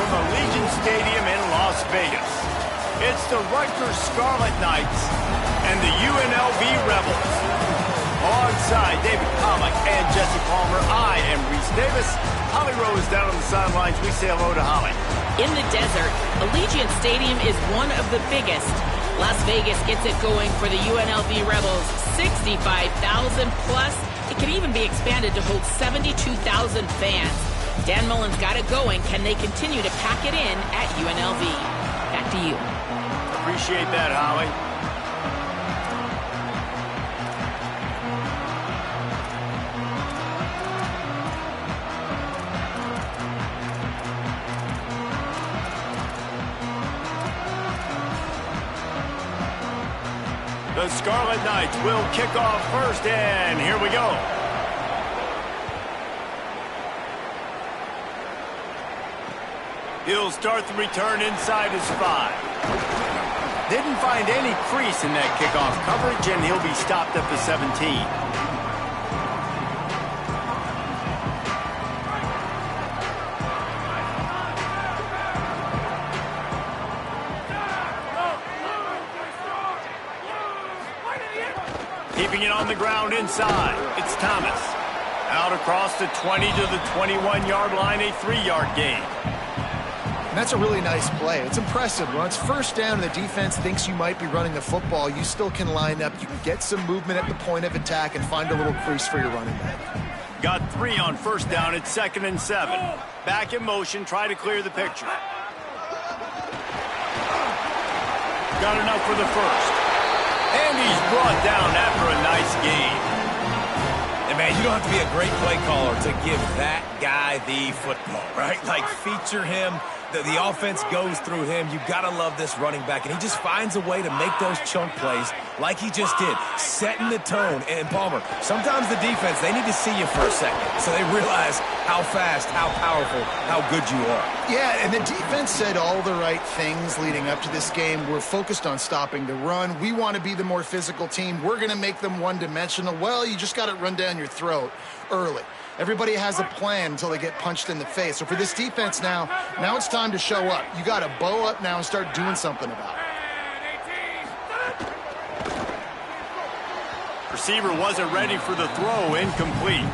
from Allegiant Stadium in Las Vegas. It's the Rutgers Scarlet Knights and the UNLV Rebels. Alongside David Pollack and Jesse Palmer, I am Reese Davis. Holly Rose down on the sidelines. We say hello to Holly. In the desert, Allegiant Stadium is one of the biggest. Las Vegas gets it going for the UNLV Rebels. 65,000 plus. It can even be expanded to hold 72,000 fans. Dan Mullen's got it going. Can they continue to pack it in at UNLV? Back to you. Appreciate that, Holly. The Scarlet Knights will kick off first, and here we go. He'll start the return inside his 5. Didn't find any crease in that kickoff coverage, and he'll be stopped at the 17. Keeping it on the ground inside. It's Thomas. Out across the 20 to the 21-yard line, a 3-yard gain. And that's a really nice play. It's impressive. When it's first down and the defense thinks you might be running the football, you still can line up. You can get some movement at the point of attack and find a little crease for your running back. Got 3 on first down. It's 2nd and 7. Back in motion. Try to clear the picture. Got enough for the first. And he's brought down after a nice gain. And, man, you don't have to be a great play caller to give that guy the football, right? Like, feature him. The offense goes through him. You've got to love this running back. And he just finds a way to make those chunk plays like he just did, setting the tone. And, Palmer, sometimes the defense, they need to see you for a second so they realize how fast, how powerful, how good you are. Yeah, and the defense said all the right things leading up to this game. We're focused on stopping the run. We want to be the more physical team. We're going to make them one-dimensional. Well, you just got to run down your throat early. Everybody has a plan until they get punched in the face. So for this defense now it's time to show up. You got to bow up now and start doing something about it. Receiver wasn't ready for the throw, incomplete.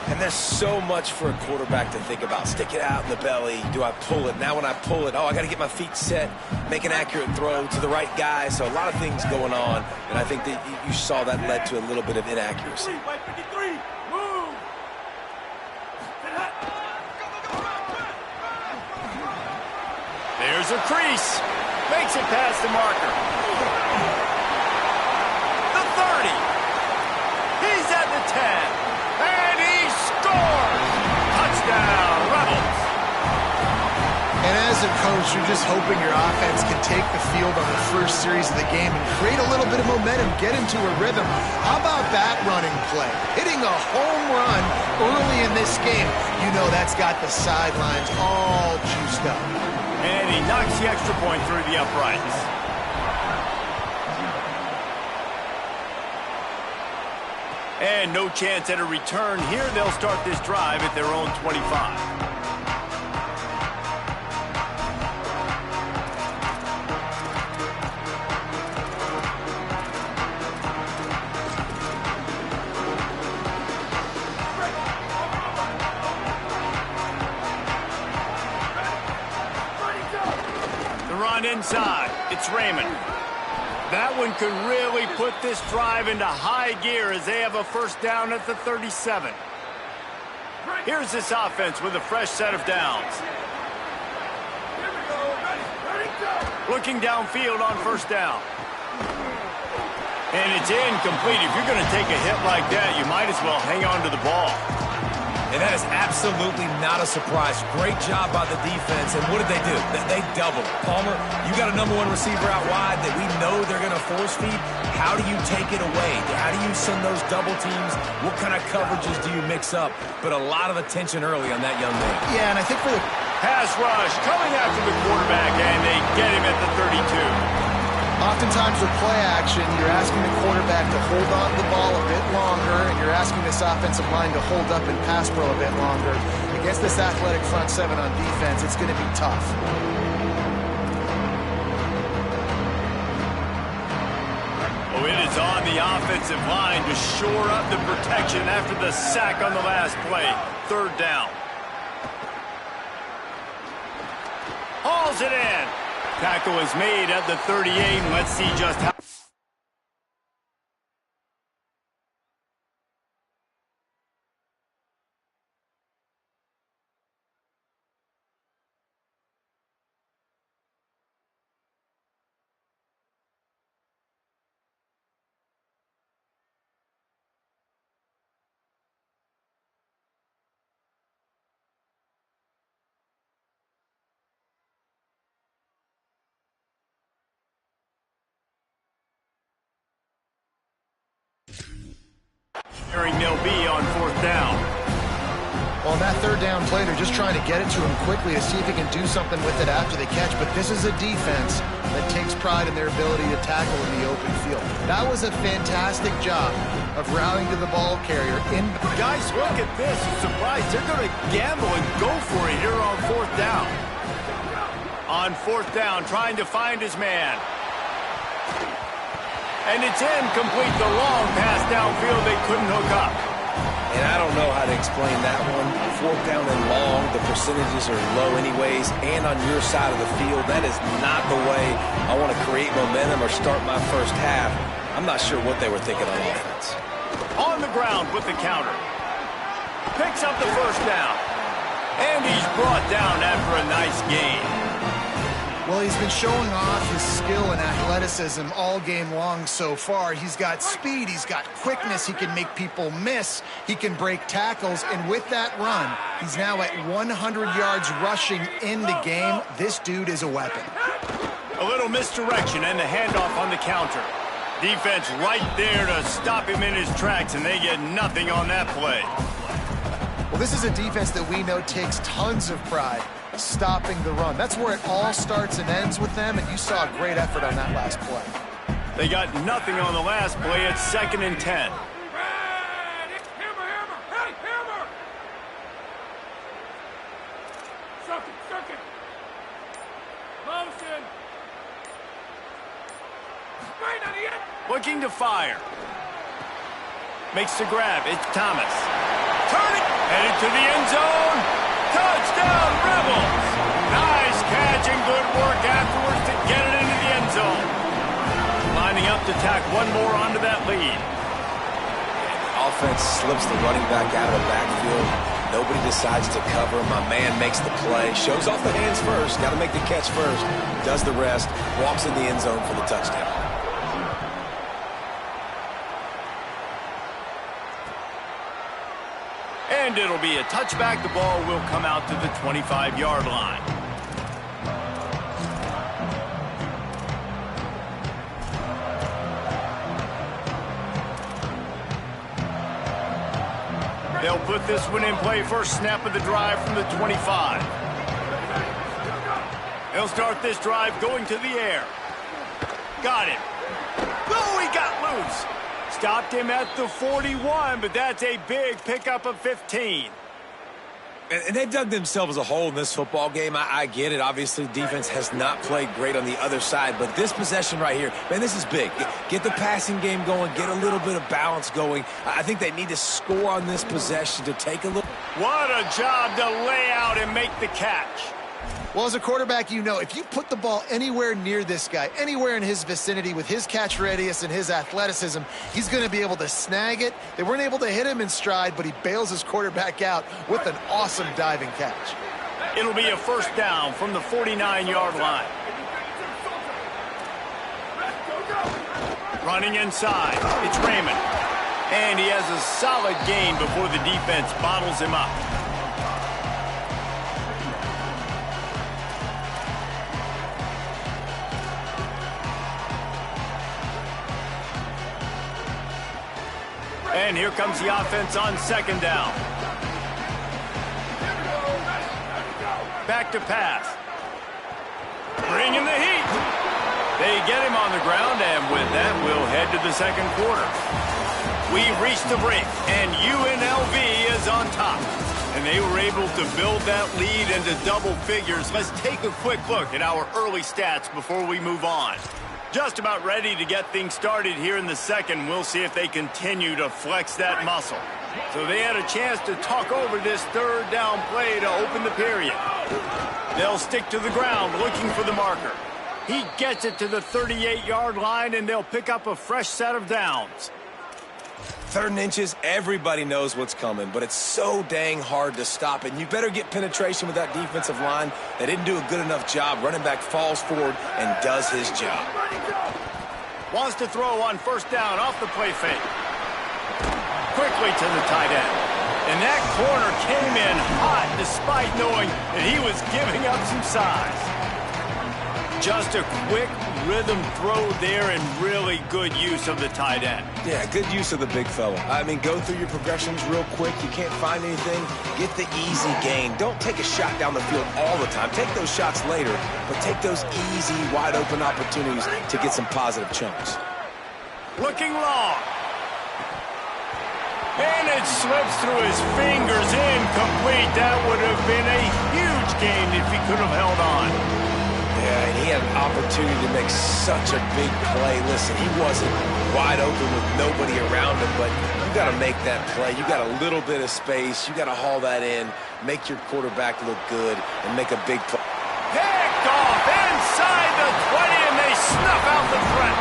And there's so much for a quarterback to think about. Stick it out in the belly. Do I pull it? Now when I pull it, I got to get my feet set, make an accurate throw to the right guy. So a lot of things going on, and I think that you saw that led to a little bit of inaccuracy. There's a crease. Makes it past the marker. The 30. He's at the 10. And he scores! Touchdown, Rebels! And as a coach, you're just hoping your offense can take the field on the first series of the game and create a little bit of momentum, get into a rhythm. How about that running play? Hitting a home run early in this game. You know that's got the sidelines all juiced up. And he knocks the extra point through the uprights. And no chance at a return here. They'll start this drive at their own 25. The run inside. It's Raymond. That one could really put this drive into high gear as they have a first down at the 37. Here's this offense with a fresh set of downs. Looking downfield on first down. And it's incomplete. If you're going to take a hit like that, you might as well hang on to the ball. And that is absolutely not a surprise. Great job by the defense. And what did they do? They doubled. Palmer, you got a number one receiver out wide that we know they're going to force feed. How do you take it away? How do you send those double teams? What kind of coverages do you mix up? But a lot of attention early on that young man. Yeah, and I think for the pass rush coming after the quarterback, and they get him at the 32. Oftentimes with play action, you're asking the quarterback to hold on to the ball a bit longer, and you're asking this offensive line to hold up and pass pro a bit longer. Against this athletic front seven on defense, it's going to be tough. Oh, it is on the offensive line to shore up the protection after the sack on the last play. Third down. Hauls it in. Tackle is made at the 38, and let's see just how. They'll be on fourth down. Well, on that third down play, they're just trying to get it to him quickly to see if he can do something with it after they catch. But this is a defense that takes pride in their ability to tackle in the open field. That was a fantastic job of rallying to the ball carrier. Guys, look at this. I'm surprised they're going to gamble and go for it here on fourth down. On fourth down, trying to find his man. And it's incomplete. The long pass downfield, they couldn't hook up. And I don't know how to explain that one. Fourth down and long, the percentages are low anyways. And on your side of the field, that is not the way I want to create momentum or start my first half. I'm not sure what they were thinking on offense. On the ground with the counter. Picks up the first down. And he's brought down after a nice gain. Well, he's been showing off his skill and athleticism all game long so far. He's got speed, he's got quickness, he can make people miss, he can break tackles, and with that run, he's now at 100 yards rushing in the game. This dude is a weapon. A little misdirection and the handoff on the counter. Defense right there to stop him in his tracks, and they get nothing on that play. Well, this is a defense that we know takes tons of pride stopping the run. That's where it all starts and ends with them, and you saw a great effort on that last play. They got nothing on the last play. It's 2nd and 10. Looking to fire. Makes the grab. It's Thomas. Turning. Headed to the end zone. Touchdown, Rebels! Nice catch and good work afterwards to get it into the end zone. Lining up to tack one more onto that lead. Offense slips the running back out of the backfield. Nobody decides to cover. My man makes the play. Shows off the hands first. Got to make the catch first. Does the rest. Walks in the end zone for the touchdown. And it'll be a touchback. The ball will come out to the 25-yard line. They'll put this one in play. First snap of the drive from the 25. They'll start this drive going to the air. Got him. Oh, he got loose. Stopped him at the 41, but that's a big pickup of 15. And they've dug themselves a hole in this football game. I get it. Obviously, defense has not played great on the other side. But this possession right here, man, this is big. Get the passing game going. Get a little bit of balance going. I think they need to score on this possession to take a look. What a job to lay out and make the catch. Well, as a quarterback, you know, if you put the ball anywhere near this guy, anywhere in his vicinity with his catch radius and his athleticism, he's going to be able to snag it. They weren't able to hit him in stride, but he bails his quarterback out with an awesome diving catch. It'll be a first down from the 49-yard line. Running inside, it's Raymond. And he has a solid gain before the defense bottles him up. And here comes the offense on second down. Back to pass. Bringing the heat. They get him on the ground, and with that, we'll head to the second quarter. We've reached the break, and UNLV is on top. And they were able to build that lead into double figures. Let's take a quick look at our early stats before we move on. Just about ready to get things started here in the second. We'll see if they continue to flex that muscle. So they had a chance to talk over this third down play to open the period. They'll stick to the ground looking for the marker. He gets it to the 38-yard line, and they'll pick up a fresh set of downs. 3rd and inches, everybody knows what's coming, but it's so dang hard to stop it. And you better get penetration with that defensive line. They didn't do a good enough job. Running back falls forward and does his job. Wants to throw on first down off the play fake. Quickly to the tight end. And that corner came in hot despite knowing that he was giving up some size. Just a quick rhythm throw there and really good use of the tight end. Yeah, good use of the big fella. I mean, go through your progressions real quick. You can't find anything. Get the easy gain. Don't take a shot down the field all the time. Take those shots later, but take those easy, wide-open opportunities to get some positive chunks. Looking long. And it slips through his fingers, incomplete. That would have been a huge gain if he could have held on. Yeah, and he had an opportunity to make such a big play. Listen, he wasn't wide open with nobody around him, but you got to make that play. You got a little bit of space. You got to haul that in, make your quarterback look good, and make a big play. Picked off inside the 20, and they snuff out the threat.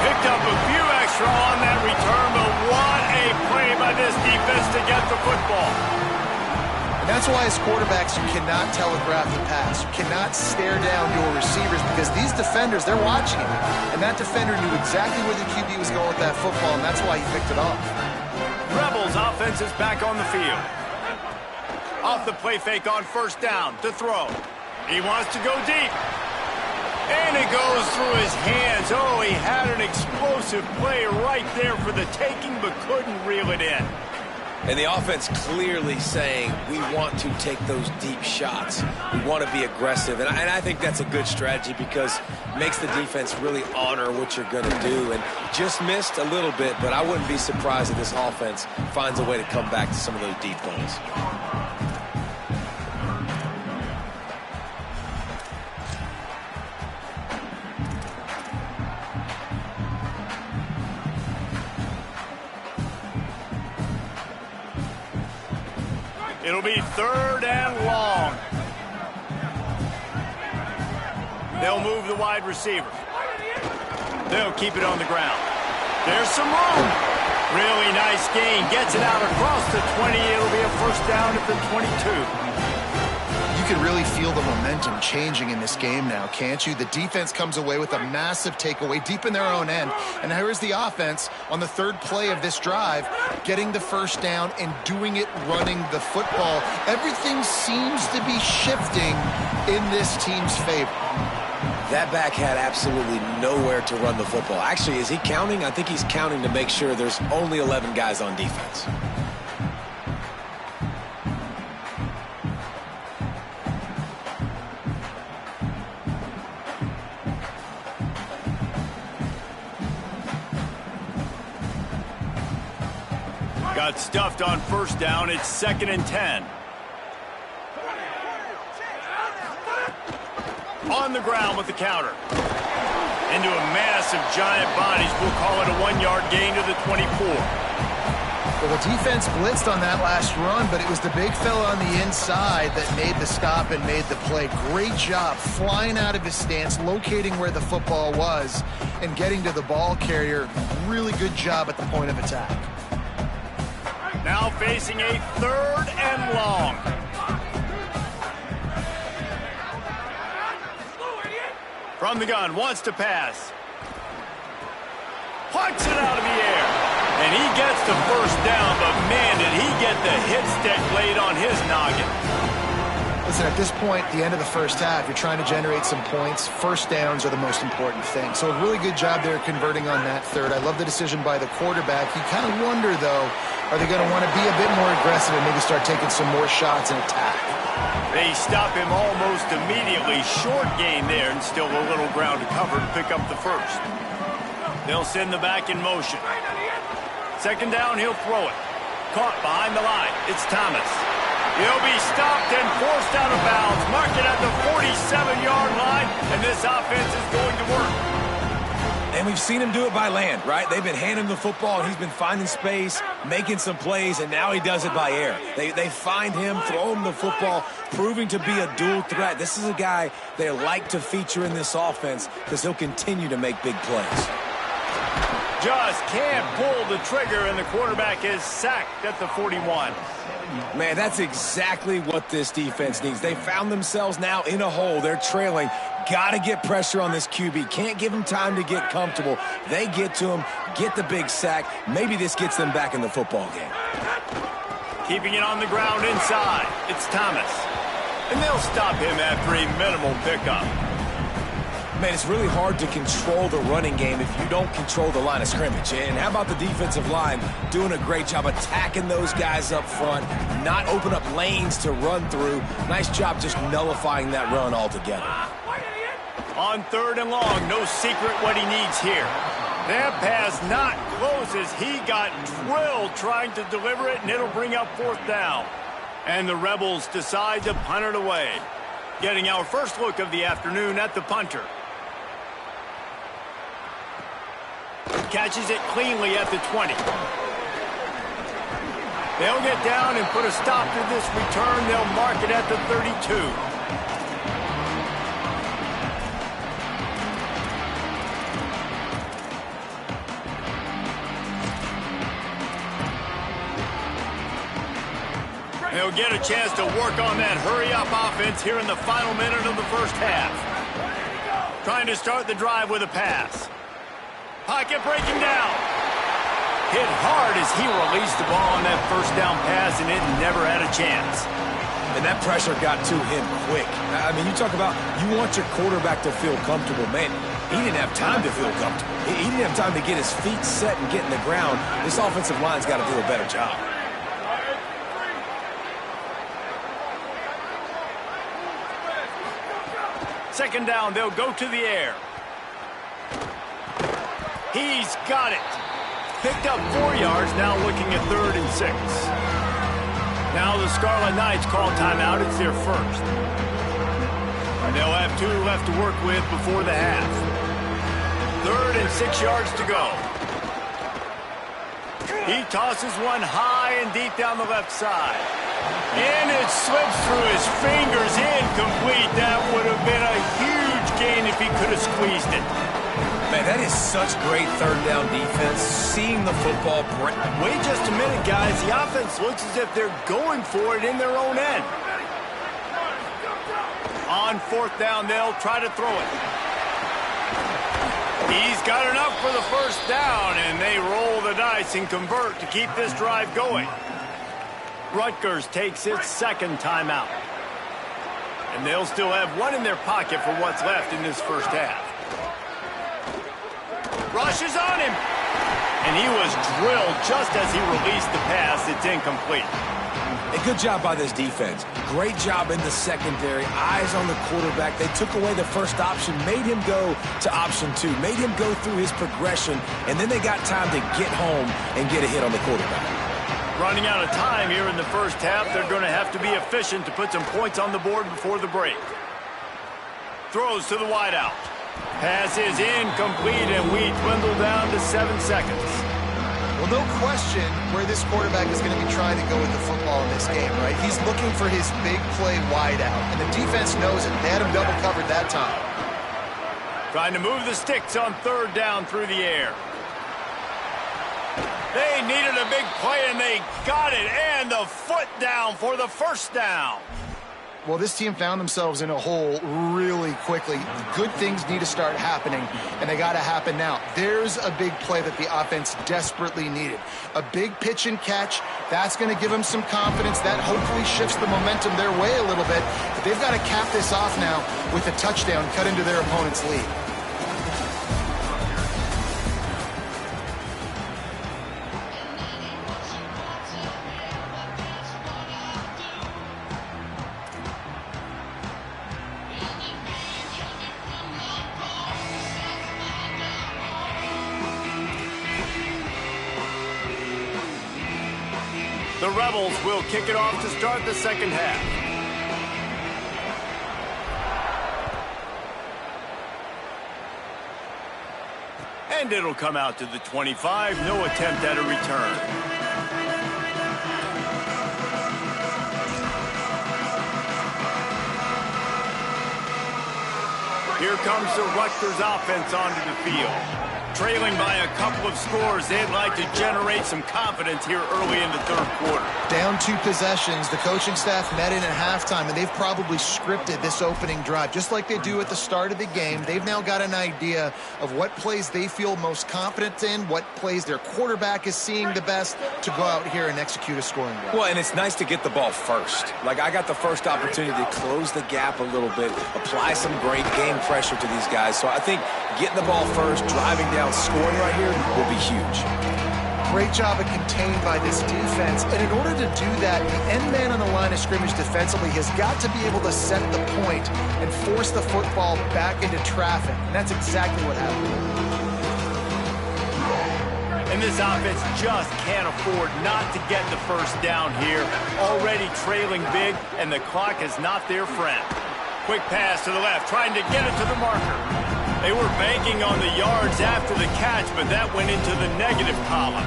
Picked up a few extra on that return, but what a play by this defense to get the football. And that's why as quarterbacks you cannot telegraph the pass. You cannot stare down your receivers because these defenders, they're watching it. And that defender knew exactly where the QB was going with that football, and that's why he picked it off. Rebels offense is back on the field. Off the play fake on first down to throw. He wants to go deep. And it goes through his hands. Oh, he had an explosive play right there for the taking, but couldn't reel it in. And the offense clearly saying, we want to take those deep shots. We want to be aggressive. And I think that's a good strategy because it makes the defense really honor what you're going to do. And just missed a little bit, but I wouldn't be surprised if this offense finds a way to come back to some of those deep balls. It'll be 3rd and long. They'll move the wide receiver. They'll keep it on the ground. There's some room. Really nice gain. Gets it out across the 20. It'll be a first down at the 22. You can really feel the momentum changing in this game now, can't you? The defense comes away with a massive takeaway deep in their own end. And here's the offense on the 3rd play of this drive, getting the first down and doing it running the football. Everything seems to be shifting in this team's favor. That back had absolutely nowhere to run the football. Actually, is he counting? I think he's counting to make sure there's only 11 guys on defense. Got stuffed on first down. It's 2nd and 10. On the ground with the counter. Into a massive giant bodies. We'll call it a 1-yard gain to the 24. Well, the defense blitzed on that last run, but it was the big fella on the inside that made the stop and made the play. Great job flying out of his stance, locating where the football was, and getting to the ball carrier. Really good job at the point of attack. Now facing a 3rd and long. From the gun, wants to pass. Punts it out of the air. And he gets the first down, but man, did he get the hit stick laid on his noggin. Listen, at this point, the end of the first half, you're trying to generate some points. First downs are the most important thing. So a really good job there converting on that 3rd. I love the decision by the quarterback. You kind of wonder, though, are they going to want to be a bit more aggressive and maybe start taking some more shots and attack? They stop him almost immediately. Short gain there and still a little ground to cover to pick up the first. They'll send the back in motion. 2nd down, he'll throw it. Caught behind the line. It's Thomas. He'll be stopped and forced out of bounds. Mark it at the 47-yard line, and this offense is going to work. And we've seen him do it by land, right? They've been handing him the football, and he's been finding space, making some plays, and now he does it by air. They find him, throw him the football, proving to be a dual threat. This is a guy they like to feature in this offense because he'll continue to make big plays. Just can't pull the trigger, and the quarterback is sacked at the 41. Man, that's exactly what this defense needs. They found themselves now in a hole. They're trailing. Got to get pressure on this QB. Can't give him time to get comfortable. They get to him, get the big sack. Maybe this gets them back in the football game. Keeping it on the ground inside. It's Thomas. And they'll stop him after a minimal pickup. Man, it's really hard to control the running game if you don't control the line of scrimmage. And how about the defensive line doing a great job attacking those guys up front, not open up lanes to run through. Nice job just nullifying that run altogether. On 3rd and long, no secret what he needs here. That pass not close as he got drilled trying to deliver it, and it'll bring up 4th down. And the Rebels decide to punt it away. Getting our first look of the afternoon at the punter. Catches it cleanly at the 20. They'll get down and put a stop to this return. They'll mark it at the 32. They'll get a chance to work on that hurry-up offense here in the final minute of the first half. Trying to start the drive with a pass. Pocket breaking down. Hit hard as he released the ball on that first down pass, and it never had a chance. And that pressure got to him quick. I mean, you talk about you want your quarterback to feel comfortable. Man, he didn't have time to feel comfortable. He didn't have time to get his feet set and get in the ground. This offensive line's got to do a better job. Second down, they'll go to the air. He's got it. Picked up 4 yards, now looking at 3rd and 6. Now the Scarlet Knights call timeout. It's their first. And they'll have 2 left to work with before the half. 3rd and 6 yards to go. He tosses one high and deep down the left side. And it slips through his fingers, incomplete. That would have been a huge gain if he could have squeezed it. Man, that is such great 3rd down defense. Seeing the football break. Wait just a minute, guys. The offense looks as if they're going for it in their own end. On 4th down, they'll try to throw it. He's got enough for the first down, and they roll the dice and convert to keep this drive going. Rutgers takes its 2nd timeout. And they'll still have 1 in their pocket for what's left in this first half. Rushes on him. And he was drilled just as he released the pass. It's incomplete. A good job by this defense. Great job in the secondary. Eyes on the quarterback. They took away the first option, made him go to option 2, made him go through his progression, and then they got time to get home and get a hit on the quarterback. Running out of time here in the first half. They're going to have to be efficient to put some points on the board before the break. Throws to the wideout. Pass is incomplete, and we dwindle down to 7 seconds. Well, no question where this quarterback is going to be trying to go with the football in this game, right? He's looking for his big play wideout, and the defense knows it. They had him double covered that time. Trying to move the sticks on 3rd down through the air. They needed a big play, and they got it, and the foot down for the first down. Well, this team found themselves in a hole really quickly. Good things need to start happening, and they got to happen now. There's a big play that the offense desperately needed. A big pitch and catch. That's going to give them some confidence. That hopefully shifts the momentum their way a little bit. But they've got to cap this off now with a touchdown cut into their opponent's lead. The Rebels will kick it off to start the second half. And it'll come out to the 25. No attempt at a return. Here comes the Rutgers offense onto the field. Trailing by a couple of scores, they'd like to generate some confidence here early in the third quarter. Down 2 possessions, the coaching staff met in at halftime, and they've probably scripted this opening drive. Just like they do at the start of the game, they've now got an idea of what plays they feel most confident in, what plays their quarterback is seeing the best to go out here and execute a scoring drive. Well, and it's nice to get the ball first. Like, I got the first opportunity to close the gap a little bit, apply some great game pressure to these guys. So I think getting the ball first, driving down, scoring right here will be huge. Great job of contained by this defense. And in order to do that, the end man on the line of scrimmage defensively has got to be able to set the point and force the football back into traffic. And that's exactly what happened. And this offense just can't afford not to get the first down here. Already trailing big, and the clock is not their friend. Quick pass to the left, trying to get it to the marker. They were banking on the yards after the catch, but that went into the negative column.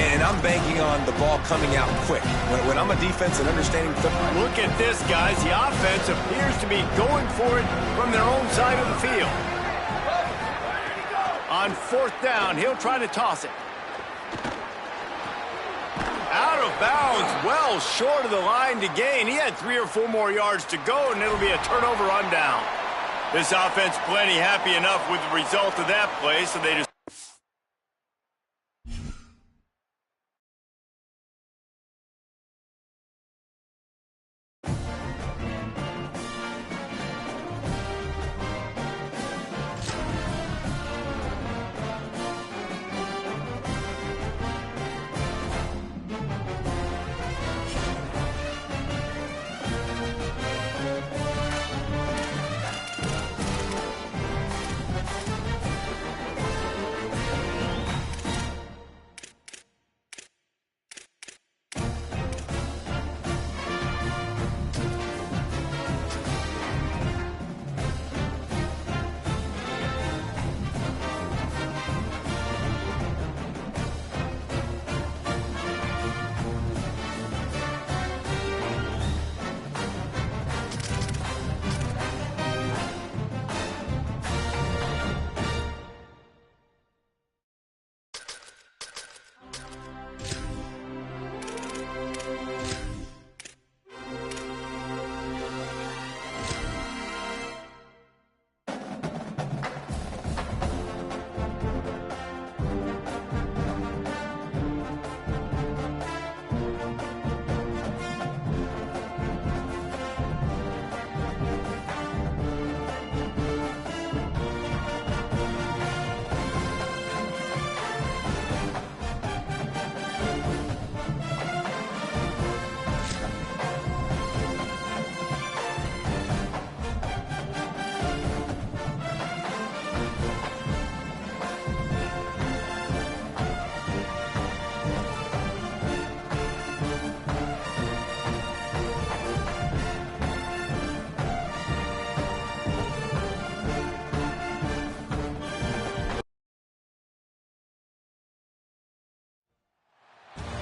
And I'm banking on the ball coming out quick. When I'm a defense and understanding football. Look at this, guys. The offense appears to be going for it from their own side of the field. On fourth down, he'll try to toss it. Out of bounds, well short of the line to gain. He had 3 or 4 more yards to go, and it'll be a turnover on down. This offense plenty happy enough with the result of that play, so they just...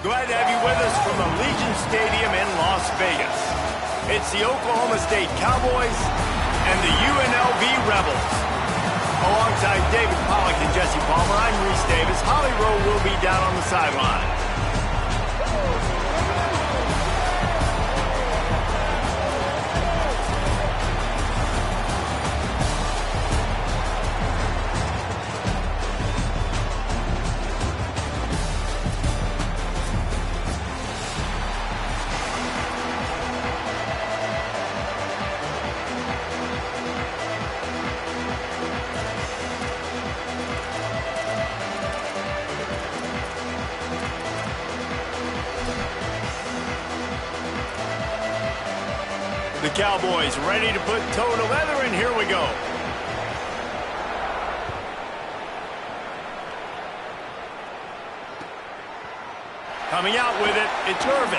Glad to have you with us from Allegiant Stadium in Las Vegas. It's the Oklahoma State Cowboys and the UNLV Rebels. Alongside David Pollack and Jesse Palmer, I'm Reese Davis. Holly Rowe will be down on the sideline. The Cowboys ready to put toe to leather, and here we go. Coming out with it, it's Irvin.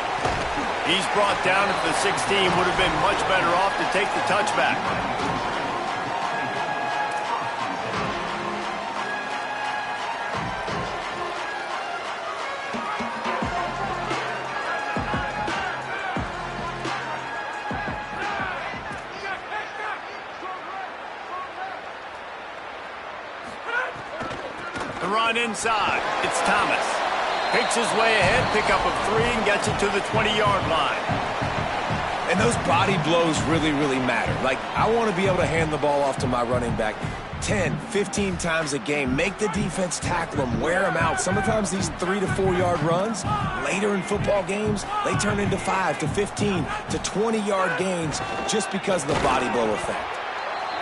He's brought down at the 16. Would have been much better off to take the touchback. The run inside. It's Thomas. Picks his way ahead, pick up of 3, and gets it to the 20-yard line. And those body blows really, really matter. Like, I want to be able to hand the ball off to my running back 10, 15 times a game. Make the defense tackle them, wear them out. Sometimes these 3 to 4 yard runs, later in football games, they turn into 5 to 15 to 20-yard gains just because of the body blow effect.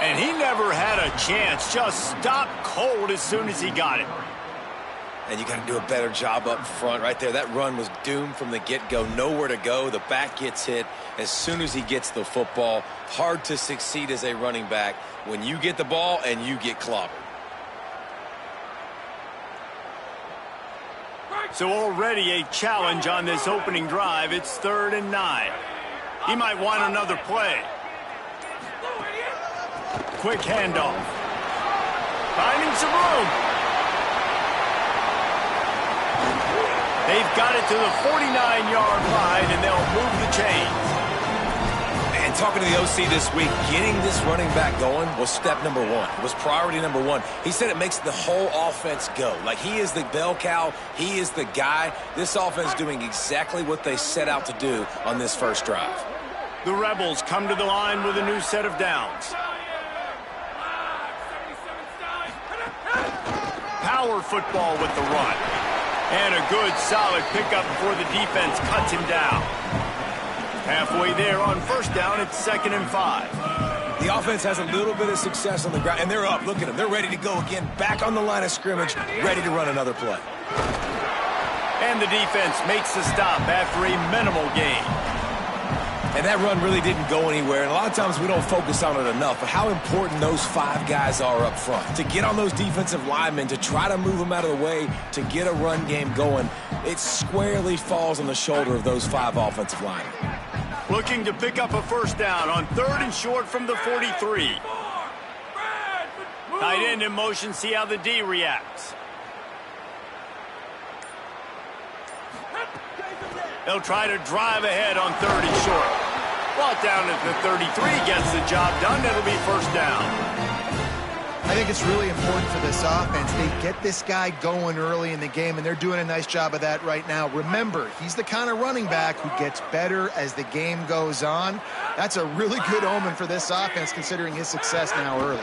And he never had a chance, just stopped cold as soon as he got it. And you got to do a better job up front right there. That run was doomed from the get-go. Nowhere to go. The back gets hit as soon as he gets the football. Hard to succeed as a running back when you get the ball and you get clobbered. So already a challenge on this opening drive. It's 3rd and 9. He might want another play. Quick handoff. Finding some room. They've got it to the 49-yard line, and they'll move the chains. And talking to the OC this week, getting this running back going was step number 1, was priority number 1. He said it makes the whole offense go. Like, he is the bell cow. He is the guy. This offense doing exactly what they set out to do on this first drive. The Rebels come to the line with a new set of downs. Power football with the run. And a good, solid pickup before the defense cuts him down. Halfway there on first down, it's 2nd and 5. The offense has a little bit of success on the ground, and they're up. Look at them. They're ready to go again, back on the line of scrimmage, ready to run another play. And the defense makes the stop after a minimal gain. And that run really didn't go anywhere, and a lot of times we don't focus on it enough, but how important those 5 guys are up front. To get on those defensive linemen, to try to move them out of the way, to get a run game going, it squarely falls on the shoulder of those 5 offensive linemen. Looking to pick up a first down on 3rd and short from the 43. Tight end in motion, see how the D reacts. They'll try to drive ahead on 3rd and short. Brought down at the 33, gets the job done. It'll be first down. I think it's really important for this offense. They get this guy going early in the game, and they're doing a nice job of that right now. Remember, he's the kind of running back who gets better as the game goes on. That's a really good omen for this offense, considering his success now early.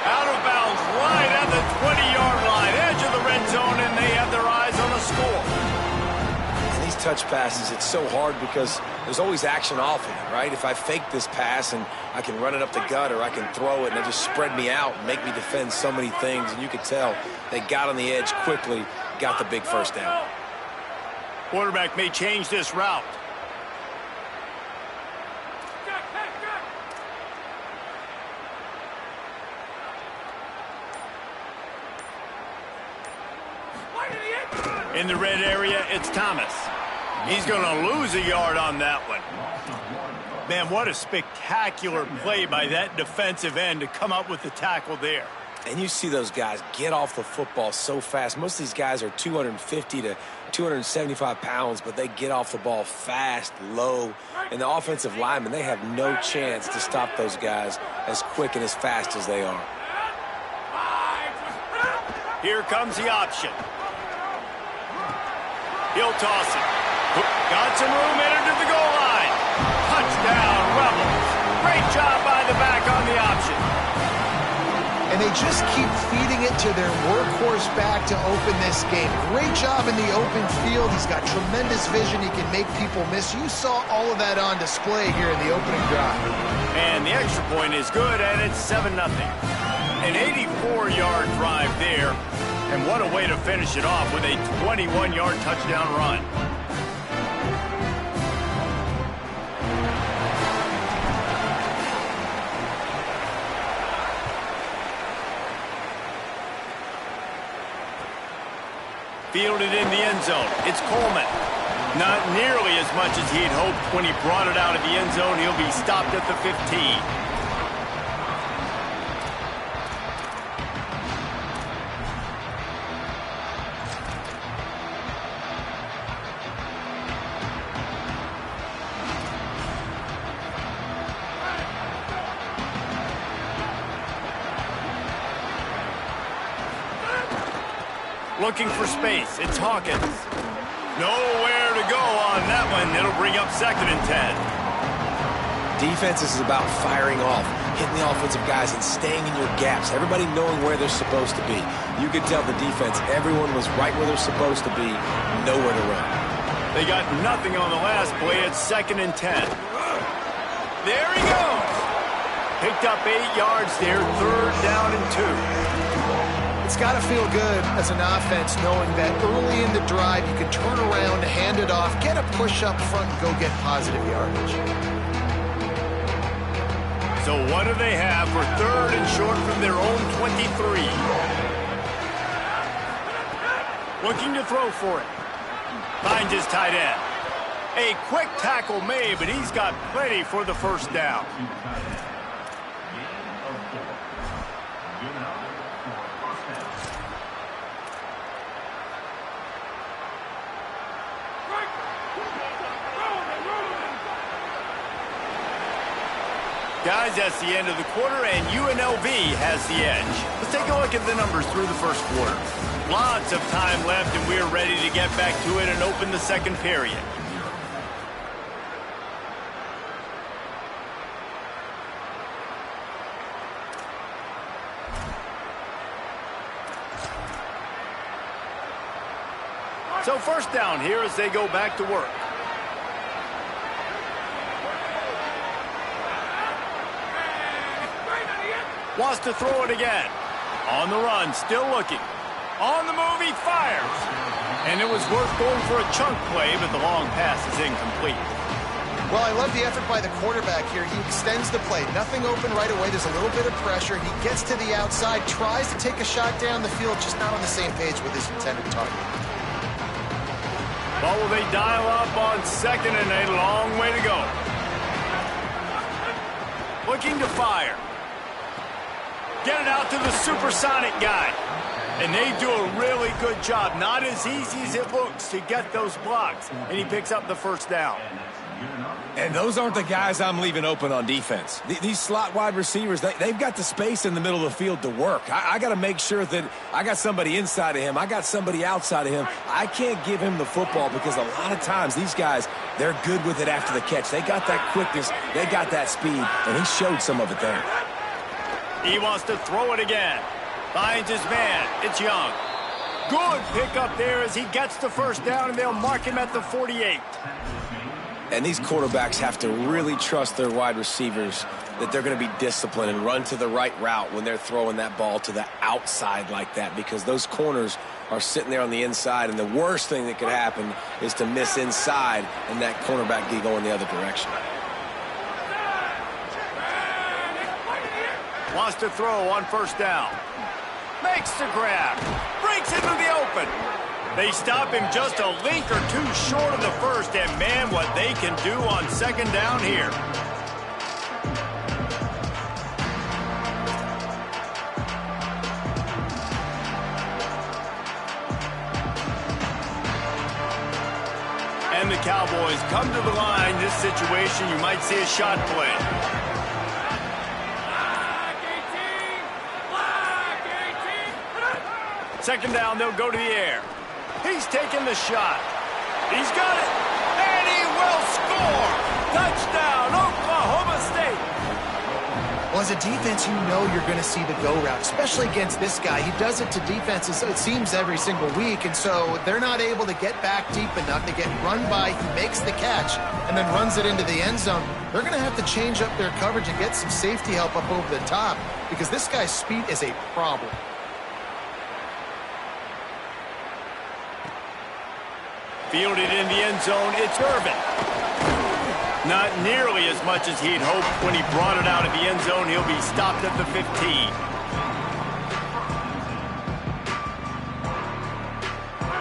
Out of bounds, right at the 20-yard line, edge of the red zone, and they have their eyes on a score. Touch passes, it's so hard because there's always action off of it, right? If I fake this pass and I can run it up the gut, or I can throw it and it just spread me out and make me defend so many things, and you could tell they got on the edge quickly, got the big first down. Quarterback may change this route. In the red area, it's Thomas. He's going to lose a yard on that one. Man, what a spectacular play by that defensive end to come up with the tackle there. And you see those guys get off the football so fast. Most of these guys are 250 to 275 pounds, but they get off the ball fast, low. And the offensive linemen, they have no chance to stop those guys as quick and as fast as they are. Here comes the option. He'll toss it. Got some room, entered to the goal line. Touchdown, Rebels. Great job by the back on the option. And they just keep feeding it to their workhorse back to open this game. Great job in the open field. He's got tremendous vision. He can make people miss. You saw all of that on display here in the opening drive. And the extra point is good, and it's 7-0. An 84-yard drive there. And what a way to finish it off with a 21-yard touchdown run. fielded in the end zone. It's Coleman. Not nearly as much as he'd hoped when he brought it out of the end zone. He'll be stopped at the 15. Looking for space. It's Hawkins. Nowhere to go on that one. It'll bring up 2nd and 10. Defense is about firing off, hitting the offensive guys and staying in your gaps. Everybody knowing where they're supposed to be. You could tell the defense, everyone was right where they're supposed to be, nowhere to run. They got nothing on the last play. It's 2nd and 10. There he goes. Picked up 8 yards there. 3rd down and 2. It's got to feel good as an offense knowing that early in the drive you can turn around, hand it off, get a push up front, and go get positive yardage. So what do they have for 3rd and short from their own 23? Looking to throw for it. Finds his tight end. A quick tackle made, but he's got plenty for the 1st down. Guys, that's the end of the quarter, and UNLV has the edge. Let's take a look at the numbers through the 1st quarter. Lots of time left, and we're ready to get back to it and open the 2nd period. So 1st down here as they go back to work. Wants to throw it again. On the run, still looking. On the move, he fires. And it was worth going for a chunk play, but the long pass is incomplete. Well, I love the effort by the quarterback here. He extends the play. Nothing open right away. There's a little bit of pressure. He gets to the outside, tries to take a shot down the field, just not on the same page with his intended target. Well, will they dial up on 2nd and a long way to go? Looking to fire. Get it out to the supersonic guy. And they do a really good job. Not as easy as it looks to get those blocks. And he picks up the 1st down. And those aren't the guys I'm leaving open on defense. These slot wide receivers, they've got the space in the middle of the field to work. I got to make sure that I got somebody inside of him. I got somebody outside of him. I can't give him the football because a lot of times these guys, they're good with it after the catch. They got that quickness. They got that speed. And he showed some of it there. He wants to throw it again. Finds his man. It's Young. Good pickup there as he gets the 1st down, and they'll mark him at the 48. And these quarterbacks have to really trust their wide receivers that they're going to be disciplined and run to the right route when they're throwing that ball to the outside like that, because those corners are sitting there on the inside, and the worst thing that could happen is to miss inside and that cornerback be going the other direction. Wants to throw on 1st down. Makes the grab. Breaks into the open. They stop him just a link or two short of the 1st, and man, what they can do on 2nd down here. And the Cowboys come to the line. This situation, you might see a shot play. 2nd down, they'll go to the air. He's taking the shot. He's got it. And he will score. Touchdown, Oklahoma State. Well, as a defense, you know you're going to see the go route, especially against this guy. He does it to defenses, it seems, every single week, and so they're not able to get back deep enough to get run by. He makes the catch and then runs it into the end zone. They're going to have to change up their coverage and get some safety help up over the top because this guy's speed is a problem. Fielded in the end zone, it's Irvin. Not nearly as much as he'd hoped when he brought it out of the end zone. He'll be stopped at the 15.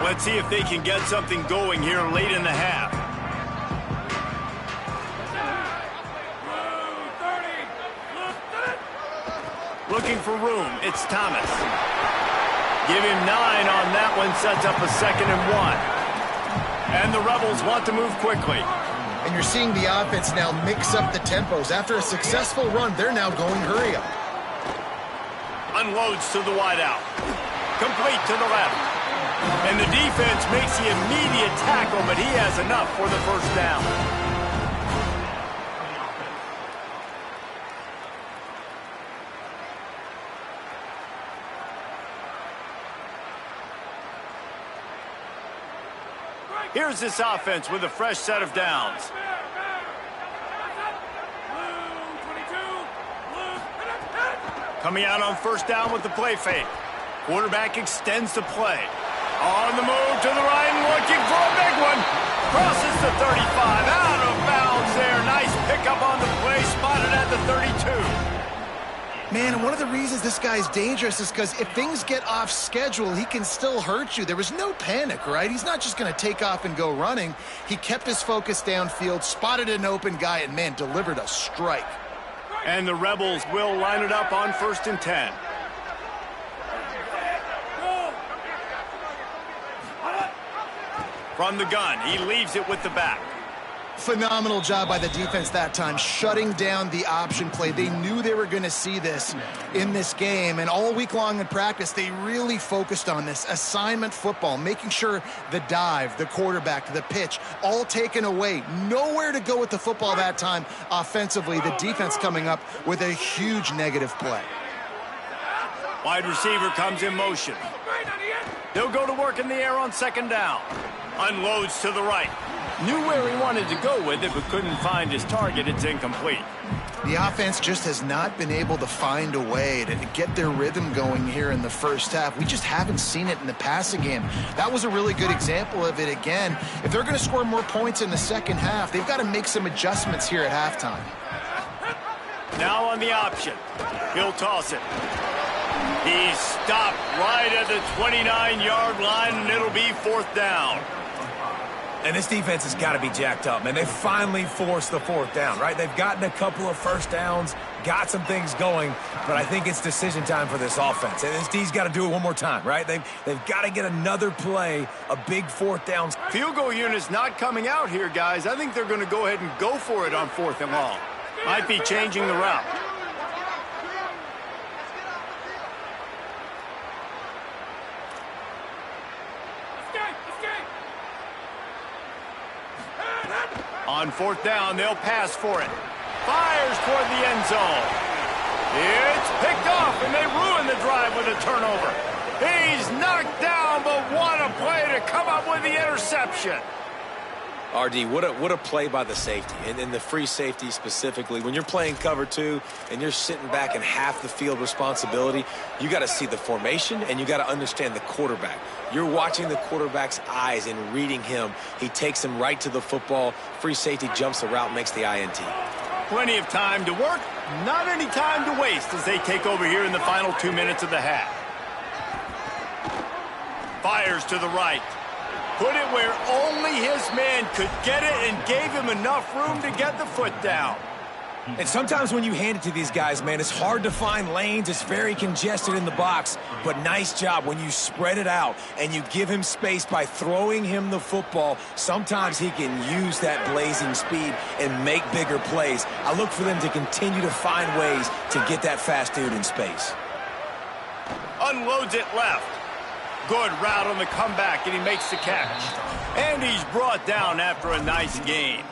Let's see if they can get something going here late in the half. Looking for room. It's Thomas. Give him 9 on that one. Sets up a 2nd and 1. And the Rebels want to move quickly. And you're seeing the offense now mix up the tempos. After a successful run, they're now going hurry up. Unloads to the wideout. Complete to the left. And the defense makes the immediate tackle, but he has enough for the first down. Here's this offense with a fresh set of downs. Coming out on first down with the play fake. Quarterback extends the play. On the move to the right, looking for a big one. Crosses the 35, out of bounds there. Nice pickup on the play, spotted at the 32. Man, and one of the reasons this guy's dangerous is because if things get off schedule, he can still hurt you. There was no panic, right? He's not just going to take off and go running. He kept his focus downfield, spotted an open guy, and, man, delivered a strike. And the Rebels will line it up on 1st and 10. From the gun, he leaves it with the back. Phenomenal job by the defense that time, shutting down the option play. They knew they were going to see this in this game, and all week long in practice, they really focused on this assignment football, making sure the dive, the quarterback, the pitch, all taken away. Nowhere to go with the football that time offensively. The defense coming up with a huge negative play. Wide receiver comes in motion. They'll go to work in the air on 2nd down. Unloads to the right. Knew where he wanted to go with it, but couldn't find his target. It's incomplete. The offense just has not been able to find a way to get their rhythm going here in the first half. We just haven't seen it in the passing game. That was a really good example of it again. If they're going to score more points in the second half, they've got to make some adjustments here at halftime. Now on the option. He'll toss it. He's stopped right at the 29-yard line, and it'll be 4th down. And this defense has got to be jacked up, man. They finally forced the 4th down, right? They've gotten a couple of first downs, got some things going, but I think it's decision time for this offense. And this D's got to do it one more time, right? They've got to get another play, a big 4th down. Field goal unit's not coming out here, guys. I think they're going to go ahead and go for it on 4th and long. Might be changing the route. On 4th down, they'll pass for it. Fires toward the end zone. It's picked off, and they ruin the drive with a turnover. He's knocked down, but what a play to come up with the interception. RD, what a play by the safety, and the free safety specifically. When you're playing cover 2 and you're sitting back in half the field responsibility, you got to see the formation and you got to understand the quarterback. You're watching the quarterback's eyes and reading him. He takes him right to the football. Free safety jumps the route, makes the INT. Plenty of time to work, not any time to waste as they take over here in the final 2 minutes of the half. Fires to the right. Put it where only his man could get it and gave him enough room to get the foot down. And sometimes when you hand it to these guys, man, it's hard to find lanes. It's very congested in the box. But nice job when you spread it out and you give him space by throwing him the football. Sometimes he can use that blazing speed and make bigger plays. I look for them to continue to find ways to get that fast dude in space. Unloads it left. Good route on the comeback, and he makes the catch. And he's brought down after a nice gain.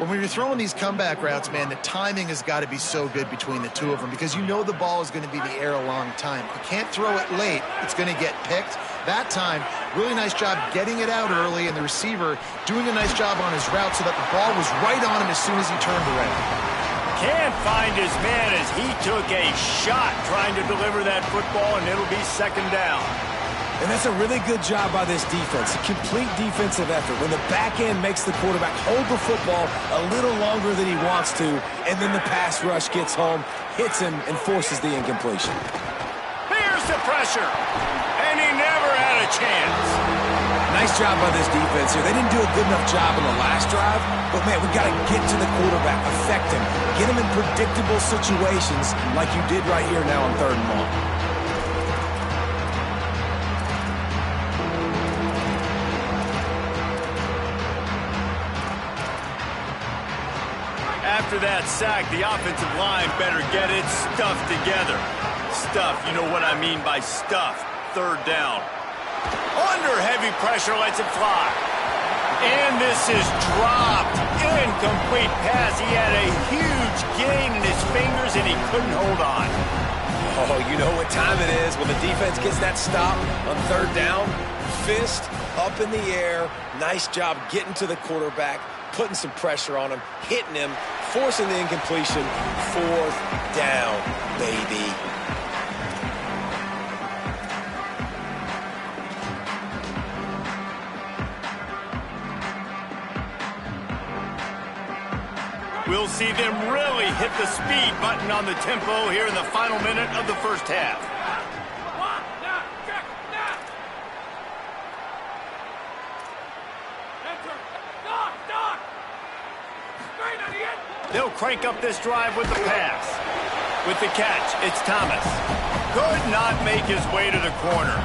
When you're throwing these comeback routes, man, the timing has got to be so good between the two of them because you know the ball is going to be in the air a long time. You can't throw it late. It's going to get picked. That time, really nice job getting it out early, and the receiver doing a nice job on his route so that the ball was right on him as soon as he turned around. Can't find his man as he took a shot trying to deliver that football, and it'll be 2nd down. And that's a really good job by this defense. A complete defensive effort. When the back end makes the quarterback hold the football a little longer than he wants to, and then the pass rush gets home, hits him, and forces the incompletion. Here's the pressure. And he never had a a chance. Nice job by this defense here. They didn't do a good enough job on the last drive, but, man, we got to get to the quarterback, affect him, get him in predictable situations like you did right here now on 3rd and long. After that sack, the offensive line better get its stuff together. Stuff, you know what I mean by stuff. 3rd down. Under heavy pressure, lets it fly. And this is dropped. Incomplete pass. He had a huge gain in his fingers, and he couldn't hold on. Oh, you know what time it is when the defense gets that stop on 3rd down. Fist up in the air. Nice job getting to the quarterback, putting some pressure on him, hitting him, forcing the incompletion. 4th down, baby. We'll see them really hit the speed button on the tempo here in the final minute of the first half. They'll crank up this drive with the pass. With the catch, it's Thomas. Could not make his way to the corner.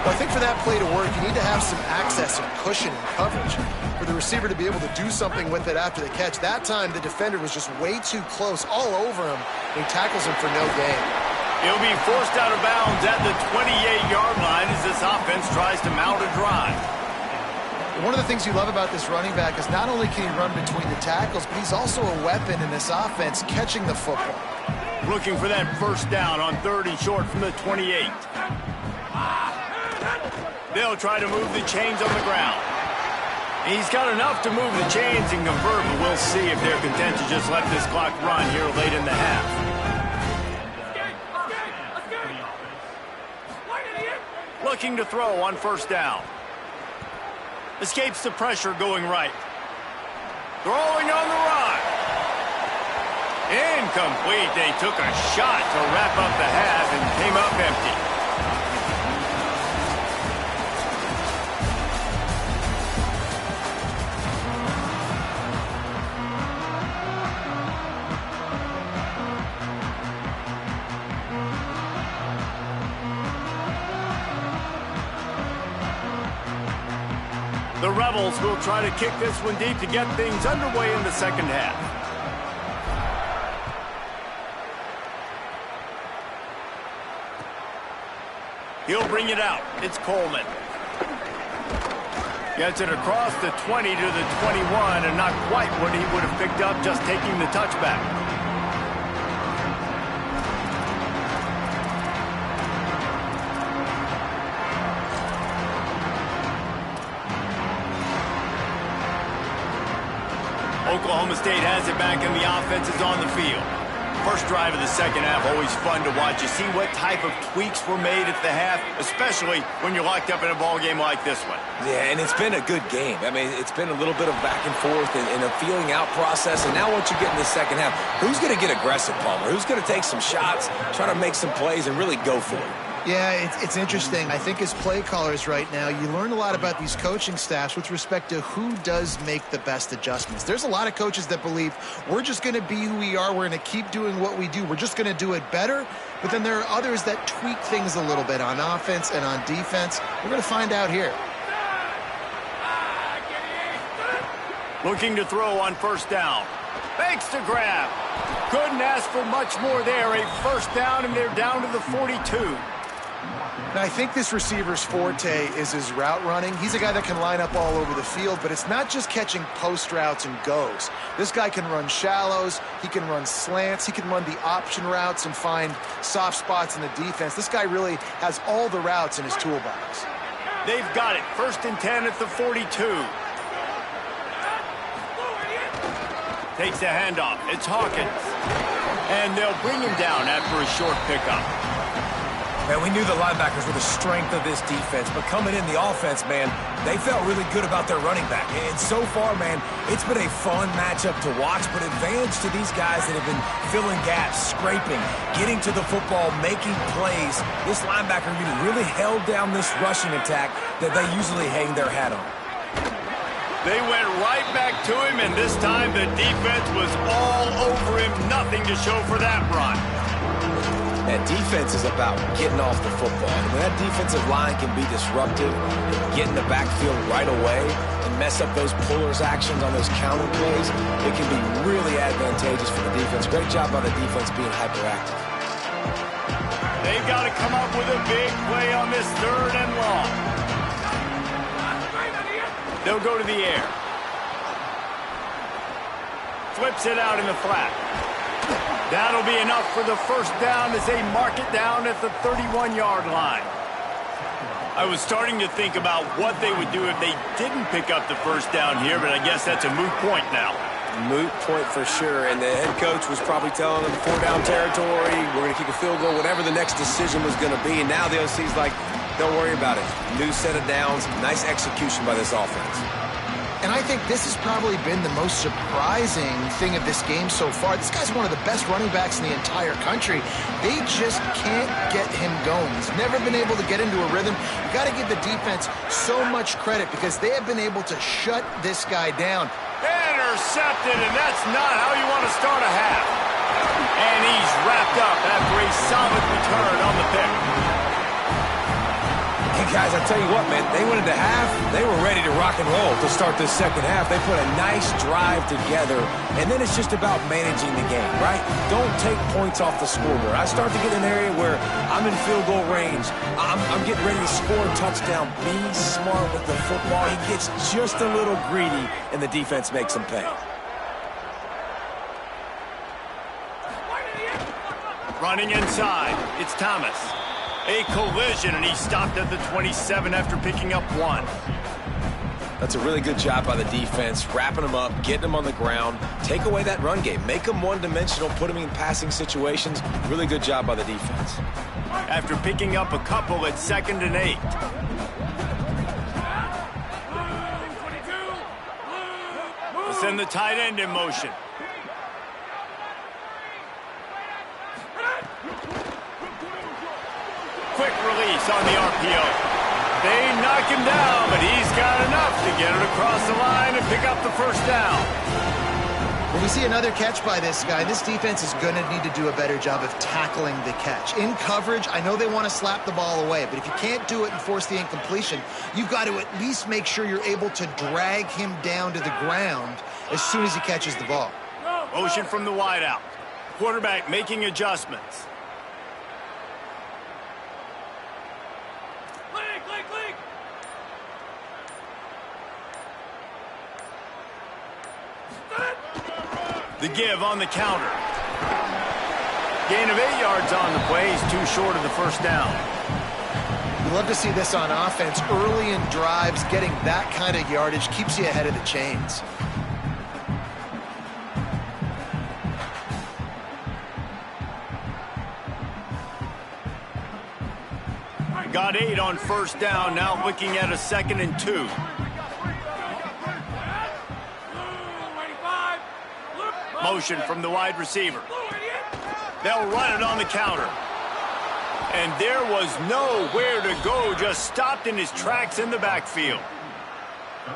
Well, I think for that play to work, you need to have some access and cushion and coverage for the receiver to be able to do something with it after the catch. That time, the defender was just way too close, all over him, and he tackles him for no gain. He'll be forced out of bounds at the 28-yard line as this offense tries to mount a drive. One of the things you love about this running back is not only can he run between the tackles, but he's also a weapon in this offense, catching the football. Looking for that 1st down on 3rd and short from the 28. They'll try to move the chains on the ground. He's got enough to move the chains and convert, but we'll see if they're content to just let this clock run here late in the half. Looking to throw on 1st down. Escapes the pressure going right. Throwing on the run. Incomplete. They took a shot to wrap up the half and came up empty. The Rebels will try to kick this one deep to get things underway in the second half. He'll bring it out. It's Coleman. Gets it across the 20 to the 21, and not quite what he would have picked up just taking the touchback. Oklahoma State has it back, and the offense is on the field. First drive of the second half, always fun to watch. You see what type of tweaks were made at the half, especially when you're locked up in a ball game like this one. Yeah, and it's been a good game. I mean, it's been a little bit of back and forth and a feeling out process. And now once you get in the second half, who's going to get aggressive, Palmer? Who's going to take some shots, try to make some plays, and really go for it? Yeah, it's interesting. I think as play callers right now, you learn a lot about these coaching staffs with respect to who does make the best adjustments. There's a lot of coaches that believe we're just going to be who we are. We're going to keep doing what we do. We're just going to do it better. But then there are others that tweak things a little bit on offense and on defense. We're going to find out here. Looking to throw on 1st down. Fakes to grab. Couldn't ask for much more there. A 1st down, and they're down to the 42. Now, I think this receiver's forte is his route running. He's a guy that can line up all over the field, but it's not just catching post routes and goes. This guy can run shallows, he can run slants, he can run the option routes and find soft spots in the defense. This guy really has all the routes in his toolbox. They've got it. 1st and 10 at the 42. Takes the handoff. It's Hawkins. And they'll bring him down after a short pickup. Man, we knew the linebackers were the strength of this defense, but coming in the offense, man, they felt really good about their running back. And so far, man, it's been a fun matchup to watch, but advantage to these guys that have been filling gaps, scraping, getting to the football, making plays. This linebacker unit really held down this rushing attack that they usually hang their hat on. They went right back to him, and this time the defense was all over him. Nothing to show for that run. That defense is about getting off the football. And when that defensive line can be disruptive and get in the backfield right away and mess up those pullers actions on those counter plays, it can be really advantageous for the defense. Great job by the defense being hyperactive. They've got to come up with a big play on this 3rd and long. They'll go to the air. Flips it out in the flat. That'll be enough for the first down as they mark it down at the 31-yard line. I was starting to think about what they would do if they didn't pick up the first down here, but I guess that's a moot point now. Moot point for sure, and the head coach was probably telling them 4-down territory, we're going to kick a field goal, whatever the next decision was going to be, and now the OC's like, don't worry about it. New set of downs, nice execution by this offense. And I think this has probably been the most surprising thing of this game so far. This guy's one of the best running backs in the entire country. They just can't get him going. He's never been able to get into a rhythm. You got to give the defense so much credit because they have been able to shut this guy down. Intercepted, and that's not how you want to start a half. And he's wrapped up after a solid return on the pick. Hey, guys, I tell you what, man, they went into half. They were ready to rock and roll to start this second half. They put a nice drive together, and then it's just about managing the game, right? Don't take points off the scoreboard. I start to get in an area where I'm in field goal range. I'm getting ready to score a touchdown. Be smart with the football. He gets just a little greedy, and the defense makes him pay. Running inside, it's Thomas. A collision, and he stopped at the 27 after picking up 1. That's a really good job by the defense, wrapping them up, getting them on the ground, take away that run game, make them one-dimensional, put them in passing situations. Really good job by the defense. After picking up a couple at 2nd and 8. We'll send the tight end in motion. Quick release on the RPO. They knock him down, but he's got enough to get it across the line and pick up the first down. When we see another catch by this guy, this defense is going to need to do a better job of tackling the catch. In coverage, I know they want to slap the ball away, but if you can't do it and force the incompletion, you've got to at least make sure you're able to drag him down to the ground as soon as he catches the ball. Motion from the wideout. Quarterback making adjustments. The give on the counter. Gain of 8 yards on the play. He's too short of the first down. You love to see this on offense. Early in drives, getting that kind of yardage keeps you ahead of the chains. Got 8 on first down. Now looking at a 2nd and 2. Motion from the wide receiver. They'll run it on the counter. And there was nowhere to go, just stopped in his tracks in the backfield.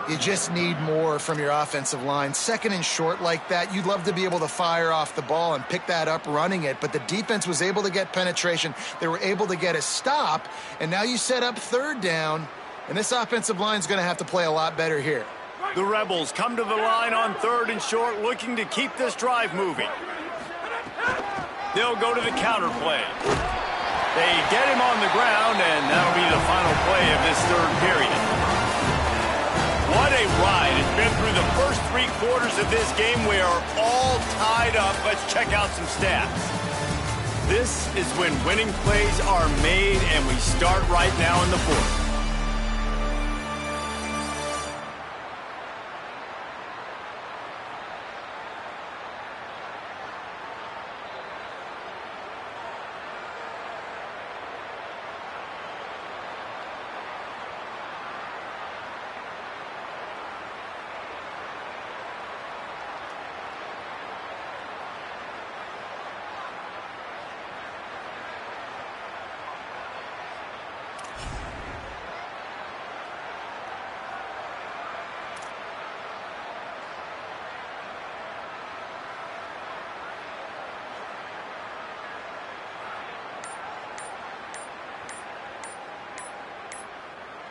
You just need more from your offensive line. 2nd and short like that, you'd love to be able to fire off the ball and pick that up running it, but the defense was able to get penetration. They were able to get a stop, and now you set up 3rd down, and this offensive line is going to have to play a lot better here. The Rebels come to the line on 3rd and short, looking to keep this drive moving. They'll go to the counter play. They get him on the ground, and that'll be the final play of this 3rd period. What a ride. It's been through the first 3 quarters of this game. We are all tied up. Let's check out some stats. This is when winning plays are made, and we start right now in the 4th.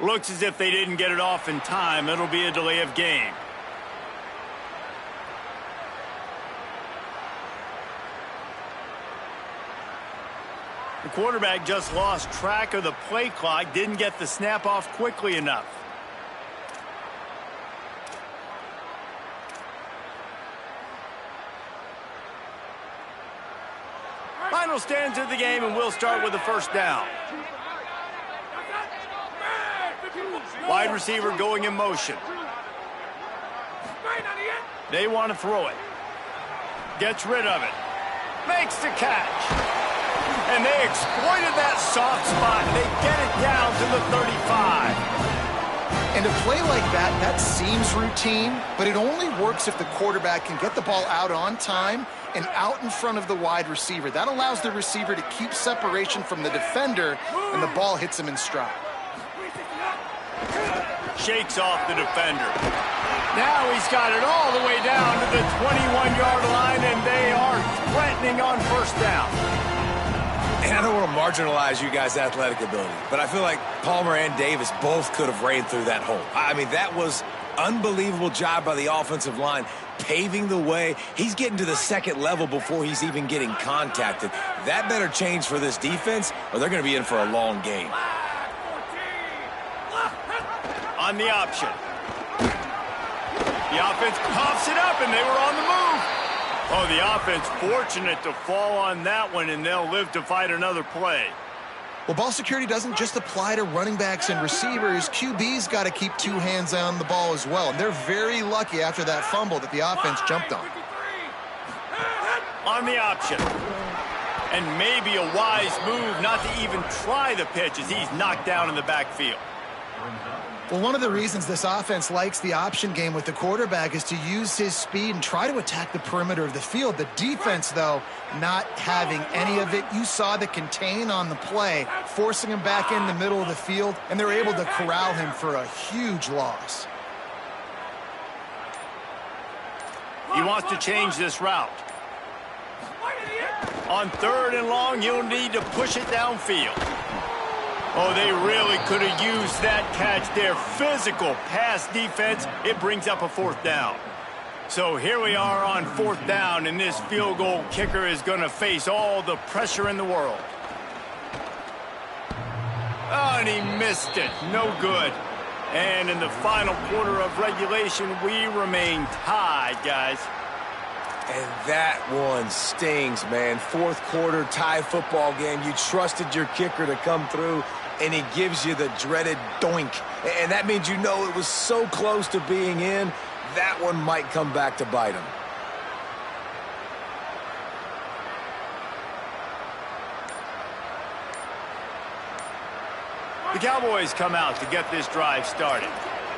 Looks as if they didn't get it off in time. It'll be a delay of game. The quarterback just lost track of the play clock, didn't get the snap off quickly enough. Final stands of the game, and we'll start with the first down. Wide receiver going in motion. They want to throw it. Gets rid of it. Makes the catch. And they exploited that soft spot. They get it down to the 35. And a play like that, that seems routine, but it only works if the quarterback can get the ball out on time and out in front of the wide receiver. That allows the receiver to keep separation from the defender, and the ball hits him in stride. Shakes off the defender. Now he's got it all the way down to the 21-yard line, and they are threatening on first down. And I don't want to marginalize you guys' athletic ability, but I feel like Palmer and Davis both could have ran through that hole. I mean, that was unbelievable job by the offensive line, paving the way. He's getting to the second level before he's even getting contacted. That better change for this defense, or they're going to be in for a long game. On the option. The offense coughs it up, and they were on the move. Oh, the offense fortunate to fall on that one, and they'll live to fight another play. Well, ball security doesn't just apply to running backs and receivers. QB's got to keep two hands on the ball as well. And they're very lucky after that fumble that the offense jumped on. On the option. And maybe a wise move not to even try the pitch as he's knocked down in the backfield. Well, one of the reasons this offense likes the option game with the quarterback is to use his speed and try to attack the perimeter of the field. The defense, though, not having any of it. You saw the contain on the play, forcing him back in the middle of the field, and they're able to corral him for a huge loss. He wants to change this route. On third and long, you'll need to push it downfield. Oh, they really could have used that catch there. Physical pass defense. It brings up a fourth down. So here we are on fourth down, and this field goal kicker is going to face all the pressure in the world. Oh, and he missed it. No good. And in the final quarter of regulation, we remain tied, guys. And that one stings, man. Fourth quarter tie football game. You trusted your kicker to come through, and he gives you the dreaded doink. And that means you know it was so close to being in, that one might come back to bite him. The Cowboys come out to get this drive started.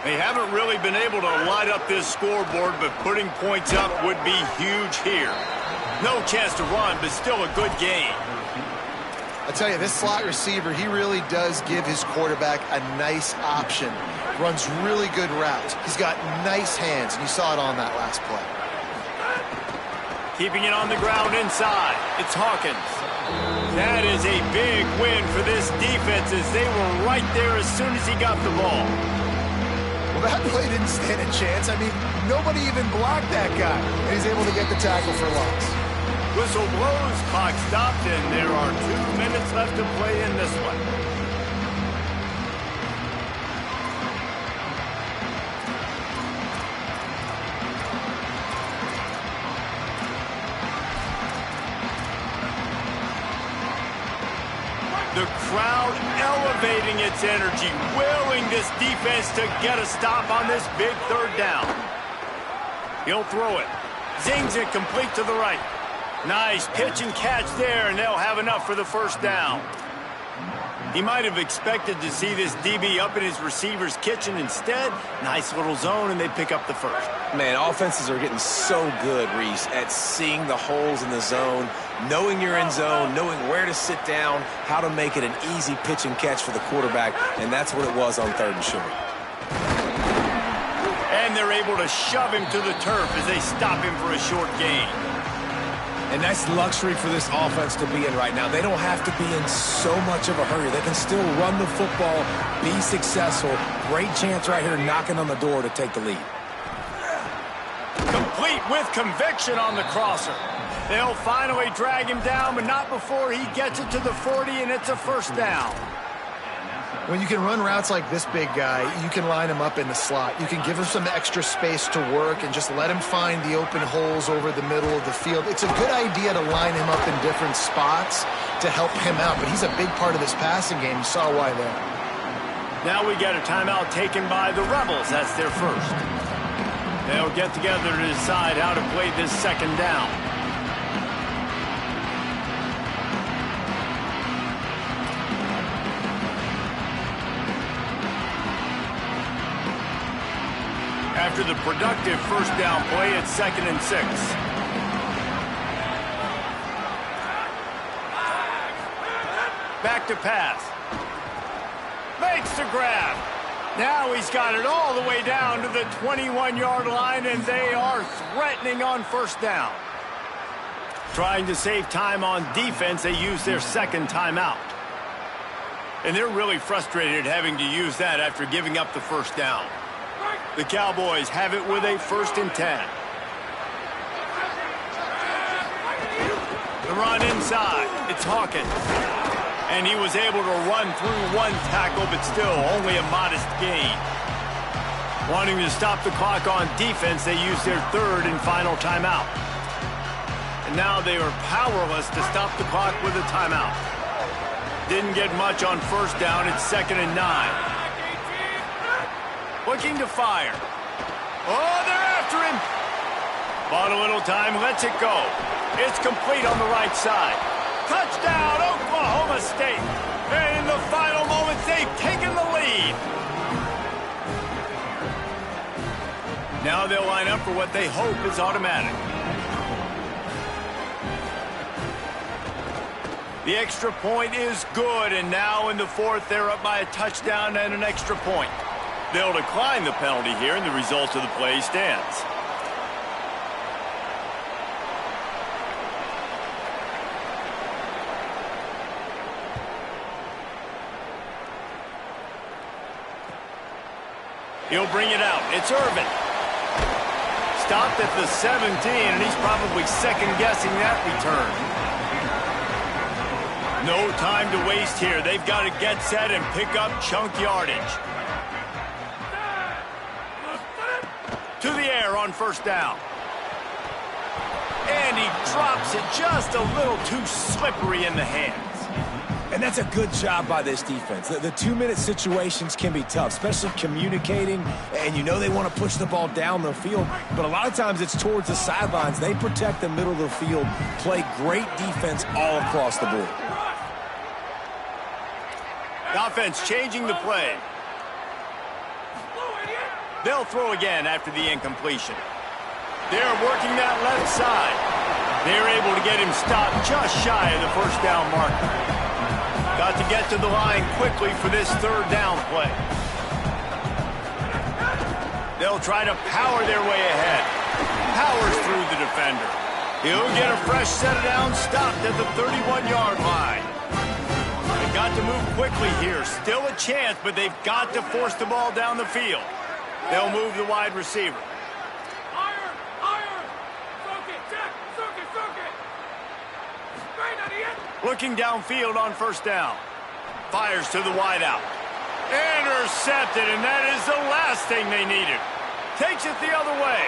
They haven't really been able to light up this scoreboard, but putting points up would be huge here. No chance to run, but still a good game. I tell you, this slot receiver, he really does give his quarterback a nice option. Runs really good routes. He's got nice hands, and you saw it on that last play. Keeping it on the ground inside. It's Hawkins. That is a big win for this defense as they were right there as soon as he got the ball. Well, that play didn't stand a chance. I mean, nobody even blocked that guy, and he's able to get the tackle for loss. Whistle blows, clock stopped, and there are 2 minutes left to play in this one. The crowd elevating its energy, willing this defense to get a stop on this big third down. He'll throw it. Zings it complete to the right. Nice pitch and catch there, and they'll have enough for the first down. He might have expected to see this DB up in his receiver's kitchen. Instead, nice little zone, and they pick up the first. Man, offenses are getting so good, Reese, at seeing the holes in the zone, knowing you're in zone, knowing where to sit down, how to make it an easy pitch and catch for the quarterback, and that's what it was on third and short. And they're able to shove him to the turf as they stop him for a short gain. And that's luxury for this offense to be in right now. They don't have to be in so much of a hurry. They can still run the football, be successful. Great chance right here knocking on the door to take the lead. Complete with conviction on the crosser. They'll finally drag him down, but not before he gets it to the 40, and it's a first down. When you can run routes like this big guy, you can line him up in the slot. You can give him some extra space to work and just let him find the open holes over the middle of the field. It's a good idea to line him up in different spots to help him out, but he's a big part of this passing game. You saw why there. Now we get a timeout taken by the Rebels. That's their first. They'll get together to decide how to play this second down. After the productive first down play, it's 2nd and 6. Back to pass. Makes the grab. Now he's got it all the way down to the 21-yard line, and they are threatening on first down. Trying to save time on defense, they use their second timeout. And they're really frustrated having to use that after giving up the first down. The Cowboys have it with a 1st and 10. The run inside. It's Hawkins. And he was able to run through one tackle, but still only a modest gain. Wanting to stop the clock on defense, they use their 3rd and final timeout. And now they are powerless to stop the clock with a timeout. Didn't get much on first down. It's 2nd and 9. Looking to fire. Oh, they're after him. Bought a little time, lets it go. It's complete on the right side. Touchdown, Oklahoma State. And in the final moments, they've taken the lead. Now they'll line up for what they hope is automatic. The extra point is good, and now in the 4th, they're up by a touchdown and an extra point. They'll decline the penalty here, and the result of the play stands. He'll bring it out. It's Irvin. Stopped at the 17, and he's probably second-guessing that return. No time to waste here. They've got to get set and pick up chunk yardage. To the air on first down. And he drops it just a little too slippery in the hands. And that's a good job by this defense. The 2-minute situations can be tough, especially communicating, and you know they want to push the ball down the field, but a lot of times it's towards the sidelines. They protect the middle of the field, play great defense all across the board. The offense changing the play. They'll throw again after the incompletion. They're working that left side. They're able to get him stopped just shy of the first down marker. Got to get to the line quickly for this 3rd down play. They'll try to power their way ahead. Powers through the defender. He'll get a fresh set of downs, stopped at the 31-yard line. They've got to move quickly here. Still a chance, but they've got to force the ball down the field. They'll move the wide receiver. Looking downfield on first down. Fires to the wideout. Intercepted, and that is the last thing they needed. Takes it the other way.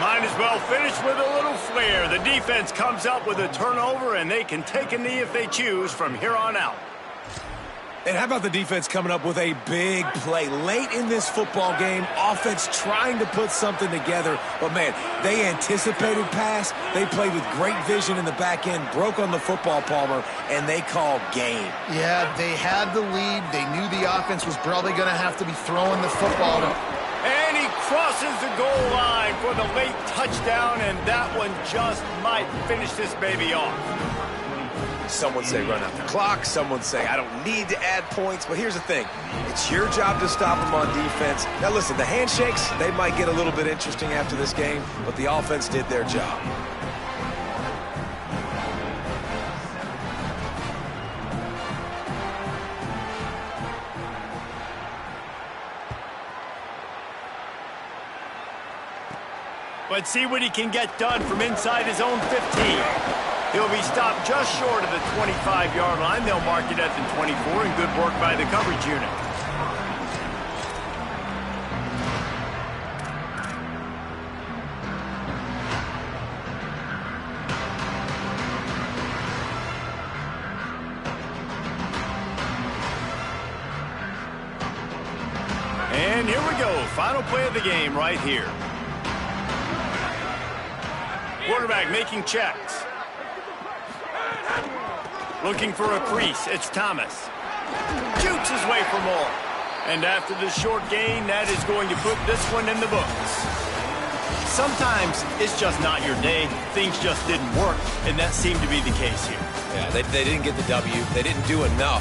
Might as well finish with a little flair. The defense comes up with a turnover, and they can take a knee if they choose from here on out. And how about the defense coming up with a big play late in this football game? Offense trying to put something together. But, man, they anticipated pass. They played with great vision in the back end, broke on the football, Palmer, and they called game. Yeah, they had the lead. They knew the offense was probably going to have to be throwing the football. And he crosses the goal line for the late touchdown, and that one just might finish this baby off. Some would say run out the clock. Some would say I don't need to add points. But here's the thing. It's your job to stop them on defense. Now, listen, the handshakes, they might get a little bit interesting after this game, but the offense did their job. Let's see what he can get done from inside his own 15. He'll be stopped just short of the 25-yard line. They'll mark it at the 24, and good work by the coverage unit. And here we go. Final play of the game right here. Quarterback making checks. Looking for a crease. It's Thomas. Jukes his way for more. And after the short gain, that is going to put this one in the books. Sometimes it's just not your day. Things just didn't work, and that seemed to be the case here. Yeah, they didn't get the W. They didn't do enough.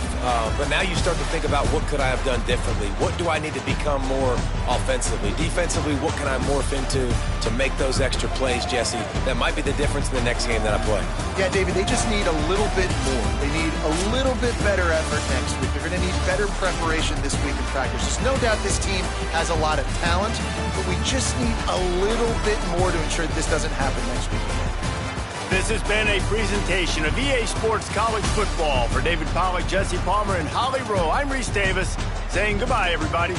But now you start to think about what could I have done differently? What do I need to become more offensively? Defensively, what can I morph into to make those extra plays, Jesse? That might be the difference in the next game that I play. Yeah, David, they just need a little bit more. They need a little bit better effort next week. They're going to need better preparation this week in practice. There's no doubt this team has a lot of talent, but we just need a little bit more to ensure that this doesn't happen next week. This has been a presentation of EA Sports College Football. For David Pollack, Jesse Palmer, and Holly Rowe, I'm Reese Davis saying goodbye, everybody.